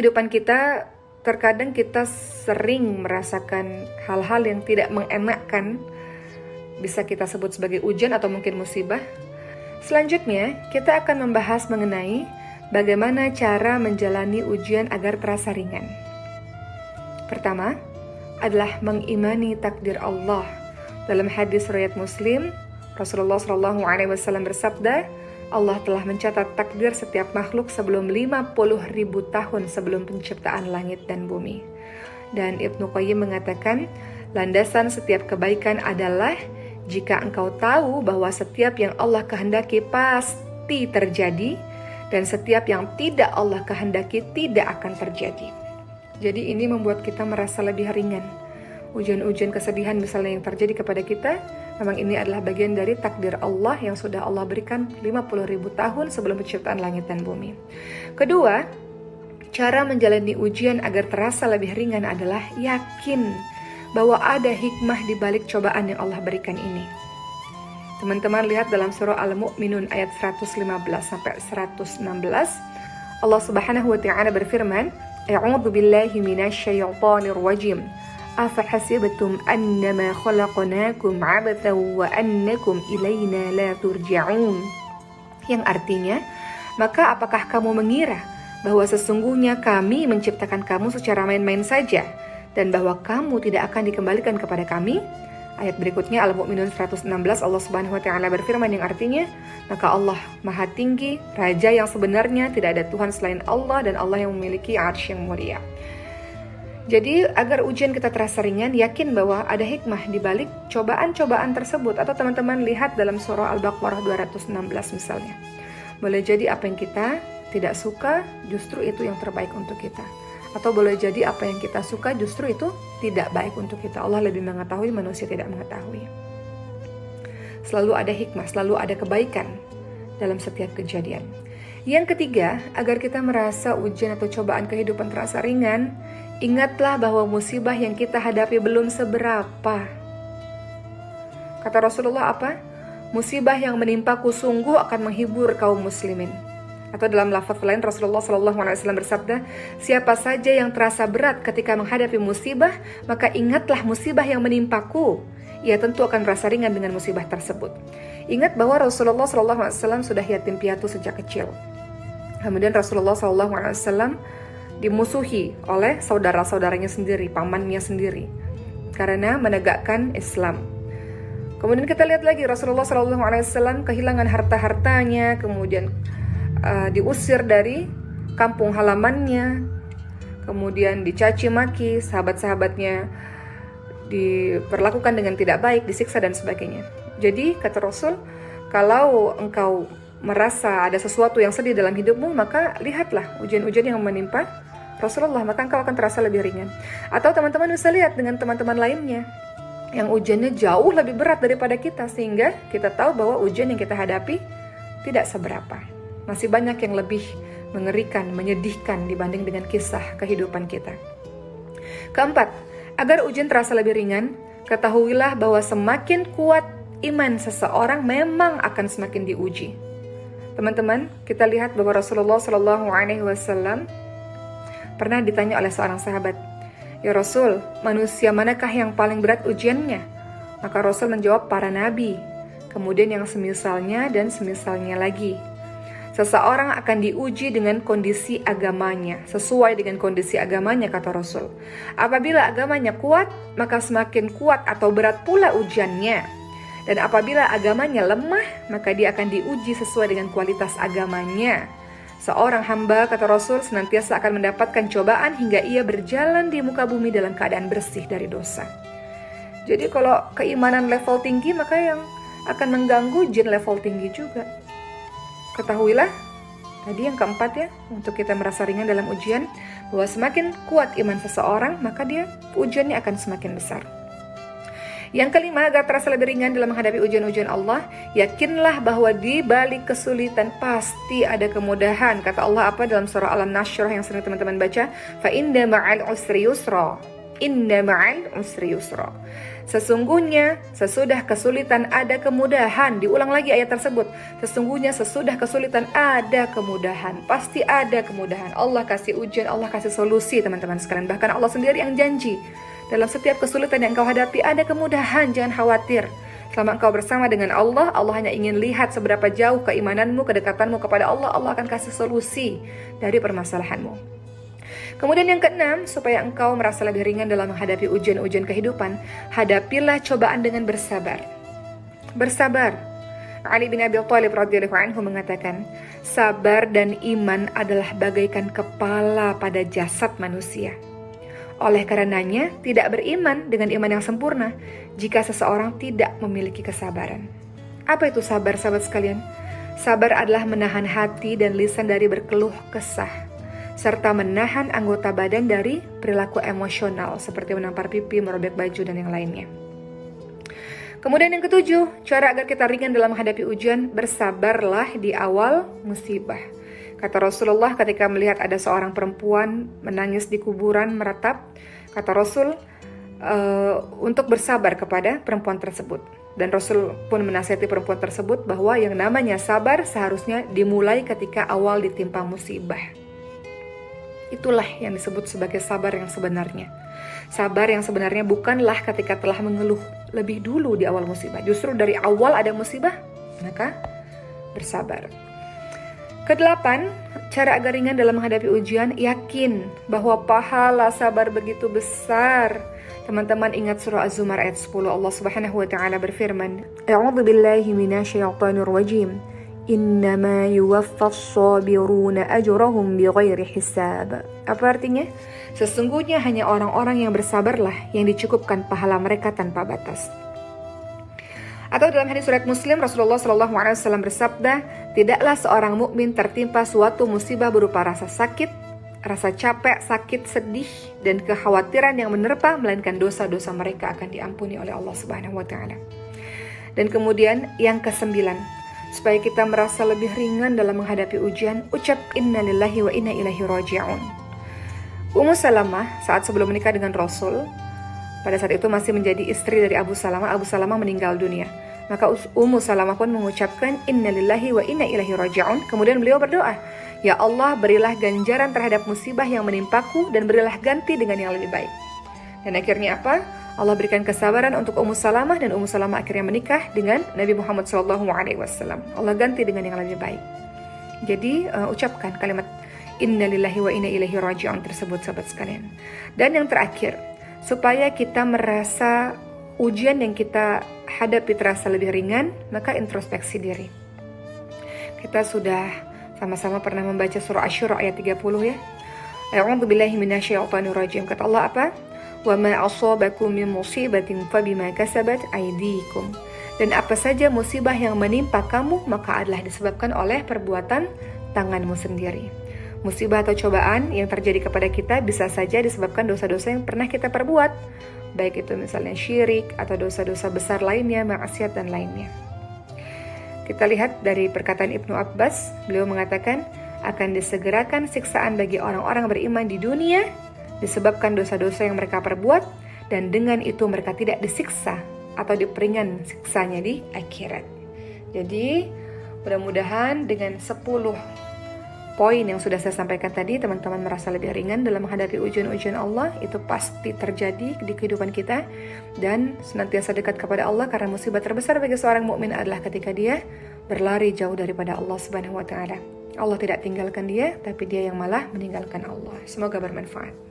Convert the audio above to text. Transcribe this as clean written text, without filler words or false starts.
kehidupan kita, terkadang kita sering merasakan hal-hal yang tidak mengenakkan, bisa kita sebut sebagai ujian atau mungkin musibah. Selanjutnya, kita akan membahas mengenai bagaimana cara menjalani ujian agar terasa ringan. Pertama, adalah mengimani takdir Allah. Dalam hadis riwayat Muslim, Rasulullah SAW bersabda, Allah telah mencatat takdir setiap makhluk sebelum 50.000 tahun sebelum penciptaan langit dan bumi. Dan Ibnu Qayyim mengatakan, landasan setiap kebaikan adalah jika engkau tahu bahwa setiap yang Allah kehendaki pasti terjadi, dan setiap yang tidak Allah kehendaki tidak akan terjadi. Jadi ini membuat kita merasa lebih ringan. Ujian-ujian kesedihan misalnya yang terjadi kepada kita, memang ini adalah bagian dari takdir Allah yang sudah Allah berikan 50.000 tahun sebelum penciptaan langit dan bumi. Kedua, cara menjalani ujian agar terasa lebih ringan adalah yakin bahwa ada hikmah di balik cobaan yang Allah berikan ini. Teman-teman lihat dalam surah Al-Mu'minun ayat 115 sampai 116, Allah Subhanahu wa taala berfirman, "A'udzu billahi minasyaitonir rajim. Afahasibtum annama khalaqnakum 'abathan wa annakum ilaina la turja'un." Yang artinya, maka apakah kamu mengira bahwa sesungguhnya kami menciptakan kamu secara main-main saja dan bahwa kamu tidak akan dikembalikan kepada kami? Ayat berikutnya Al-Mu'minun 116, Allah Subhanahu wa taala berfirman yang artinya, maka Allah Maha Tinggi, Raja yang sebenarnya, tidak ada Tuhan selain Allah, dan Allah yang memiliki 'arsy yang mulia. Jadi agar ujian kita terasa ringan, yakin bahwa ada hikmah di balik cobaan-cobaan tersebut. Atau teman-teman lihat dalam surah Al-Baqarah 216 misalnya. Boleh jadi apa yang kita tidak suka justru itu yang terbaik untuk kita. Atau boleh jadi apa yang kita suka justru itu tidak baik untuk kita. Allah lebih mengetahui, manusia tidak mengetahui. Selalu ada hikmah, selalu ada kebaikan dalam setiap kejadian. Yang ketiga, agar kita merasa ujian atau cobaan kehidupan terasa ringan, ingatlah bahwa musibah yang kita hadapi belum seberapa. Kata Rasulullah apa? Musibah yang menimpaku sungguh akan menghibur kaum muslimin. Atau dalam lafaz lain Rasulullah SAW bersabda, siapa saja yang terasa berat ketika menghadapi musibah, maka ingatlah musibah yang menimpaku. Ia tentu akan merasa ringan dengan musibah tersebut. Ingat bahwa Rasulullah SAW sudah yatim piatu sejak kecil. Kemudian Rasulullah SAW dimusuhi oleh saudara-saudaranya sendiri, pamannya sendiri, karena menegakkan Islam. Kemudian kita lihat lagi Rasulullah SAW kehilangan harta-hartanya, kemudian diusir dari kampung halamannya, kemudian dicaci maki, sahabat-sahabatnya diperlakukan dengan tidak baik, disiksa dan sebagainya. Jadi kata Rasul, kalau engkau merasa ada sesuatu yang sedih dalam hidupmu, maka lihatlah ujian-ujian yang menimpa Rasulullah, maka engkau akan terasa lebih ringan. Atau teman-teman bisa lihat dengan teman-teman lainnya yang ujiannya jauh lebih berat daripada kita, sehingga kita tahu bahwa ujian yang kita hadapi tidak seberapa. Masih banyak yang lebih mengerikan, menyedihkan dibanding dengan kisah kehidupan kita. Keempat, agar ujian terasa lebih ringan, ketahuilah bahwa semakin kuat iman seseorang memang akan semakin diuji. Teman-teman, kita lihat bahwa Rasulullah SAW pernah ditanya oleh seorang sahabat, "Ya Rasul, manusia manakah yang paling berat ujiannya?" Maka Rasul menjawab, para nabi, kemudian yang semisalnya dan semisalnya lagi. Seseorang akan diuji dengan kondisi agamanya, sesuai dengan kondisi agamanya, kata Rasul. Apabila agamanya kuat, maka semakin kuat atau berat pula ujiannya. Dan apabila agamanya lemah, maka dia akan diuji sesuai dengan kualitas agamanya. Seorang hamba, kata Rasul, senantiasa akan mendapatkan cobaan hingga ia berjalan di muka bumi dalam keadaan bersih dari dosa. Jadi kalau keimanan level tinggi, maka yang akan mengganggu jin level tinggi juga. Ketahuilah, tadi yang keempat ya, untuk kita merasa ringan dalam ujian, bahwa semakin kuat iman seseorang, maka dia ujiannya akan semakin besar. Yang kelima, agar terasa lebih ringan dalam menghadapi ujian-ujian Allah, yakinlah bahwa di balik kesulitan pasti ada kemudahan. Kata Allah apa dalam surah Al-Nashr yang sering teman-teman baca? Fa inna ma'al usri yusra. inna ma'al usri yusra. Sesungguhnya sesudah kesulitan ada kemudahan. Diulang lagi ayat tersebut. Sesungguhnya sesudah kesulitan ada kemudahan. Pasti ada kemudahan. Allah kasih ujian, Allah kasih solusi teman-teman sekalian. Bahkan Allah sendiri yang janji, dalam setiap kesulitan yang engkau hadapi ada kemudahan, jangan khawatir. Selama engkau bersama dengan Allah, Allah hanya ingin lihat seberapa jauh keimananmu, kedekatanmu kepada Allah. Allah akan kasih solusi dari permasalahanmu. Kemudian yang keenam, supaya engkau merasa lebih ringan dalam menghadapi ujian-ujian kehidupan, hadapilah cobaan dengan bersabar. Bersabar. Ali bin Abi Thalib radhiyallahu anhu mengatakan, sabar dan iman adalah bagaikan kepala pada jasad manusia. Oleh karenanya, tidak beriman dengan iman yang sempurna jika seseorang tidak memiliki kesabaran. Apa itu sabar, sahabat sekalian? Sabar adalah menahan hati dan lisan dari berkeluh kesah, serta menahan anggota badan dari perilaku emosional seperti menampar pipi, merobek baju, dan yang lainnya. Kemudian yang ketujuh, cara agar kita ringan dalam menghadapi ujian, bersabarlah di awal musibah. Kata Rasulullah ketika melihat ada seorang perempuan menangis di kuburan meretap, kata Rasul untuk bersabar kepada perempuan tersebut. Dan Rasul pun menasihati perempuan tersebut bahwa yang namanya sabar seharusnya dimulai ketika awal ditimpa musibah. Itulah yang disebut sebagai sabar yang sebenarnya. Sabar yang sebenarnya bukanlah ketika telah mengeluh lebih dulu di awal musibah. Justru dari awal ada musibah, maka bersabar. Kedelapan, cara agar ringan dalam menghadapi ujian, yakin bahwa pahala sabar begitu besar. Teman-teman ingat surah Az-Zumar ayat 10, Allah Subhanahu wa taala berfirman, A'udzu billahi minasyaitonir rajim. Innama yuwaffas sabiruna ajrahum bighairi hisab. Apa artinya? Sesungguhnya hanya orang-orang yang bersabarlah yang dicukupkan pahala mereka tanpa batas. Atau dalam hadis surat Muslim, Rasulullah SAW bersabda, tidaklah seorang mukmin tertimpa suatu musibah berupa rasa sakit, rasa capek, sakit, sedih, dan kekhawatiran yang menerpa, melainkan dosa-dosa mereka akan diampuni oleh Allah Subhanahu wa taala. Dan kemudian yang kesembilan, supaya kita merasa lebih ringan dalam menghadapi ujian, ucap inna lillahi wa inna ilaihi raji'un. Ummu Salamah saat sebelum menikah dengan Rasul, pada saat itu masih menjadi istri dari Abu Salamah. Abu Salamah meninggal dunia. Maka Ummu Salamah pun mengucapkan inna lillahi wa inna ilaihi raji'un. Kemudian beliau berdoa, ya Allah, berilah ganjaran terhadap musibah yang menimpaku dan berilah ganti dengan yang lebih baik. Dan akhirnya apa? Allah berikan kesabaran untuk Ummu Salamah, dan Ummu Salamah akhirnya menikah dengan Nabi Muhammad SAW. Allah ganti dengan yang lebih baik. Jadi ucapkan kalimat inna lillahi wa inna ilaihi raji'un tersebut, sahabat sekalian. Dan yang terakhir, supaya kita merasa ujian yang kita hadapi terasa lebih ringan, maka introspeksi diri. Kita sudah sama-sama pernah membaca surah Asy-Syura ayat 30 ya. A'udzu billahi minasyaitonir rajim. Kata Allah apa? Wa ma asabakum min musibatin fabima kasabat aydikum. Dan apa saja musibah yang menimpa kamu, maka adalah disebabkan oleh perbuatan tanganmu sendiri. Musibah atau cobaan yang terjadi kepada kita bisa saja disebabkan dosa-dosa yang pernah kita perbuat, baik itu misalnya syirik atau dosa-dosa besar lainnya, maksiat dan lainnya. Kita lihat dari perkataan Ibnu Abbas, beliau mengatakan akan disegerakan siksaan bagi orang-orang beriman di dunia disebabkan dosa-dosa yang mereka perbuat, dan dengan itu mereka tidak disiksa atau diperingan siksanya di akhirat. Jadi mudah-mudahan dengan 10 poin yang sudah saya sampaikan tadi, teman-teman merasa lebih ringan dalam menghadapi ujian-ujian Allah. Itu pasti terjadi di kehidupan kita, dan senantiasa dekat kepada Allah, karena musibah terbesar bagi seorang mukmin adalah ketika dia berlari jauh daripada Allah Subhanahu wa taala. Allah tidak tinggalkan dia, tapi dia yang malah meninggalkan Allah. Semoga bermanfaat.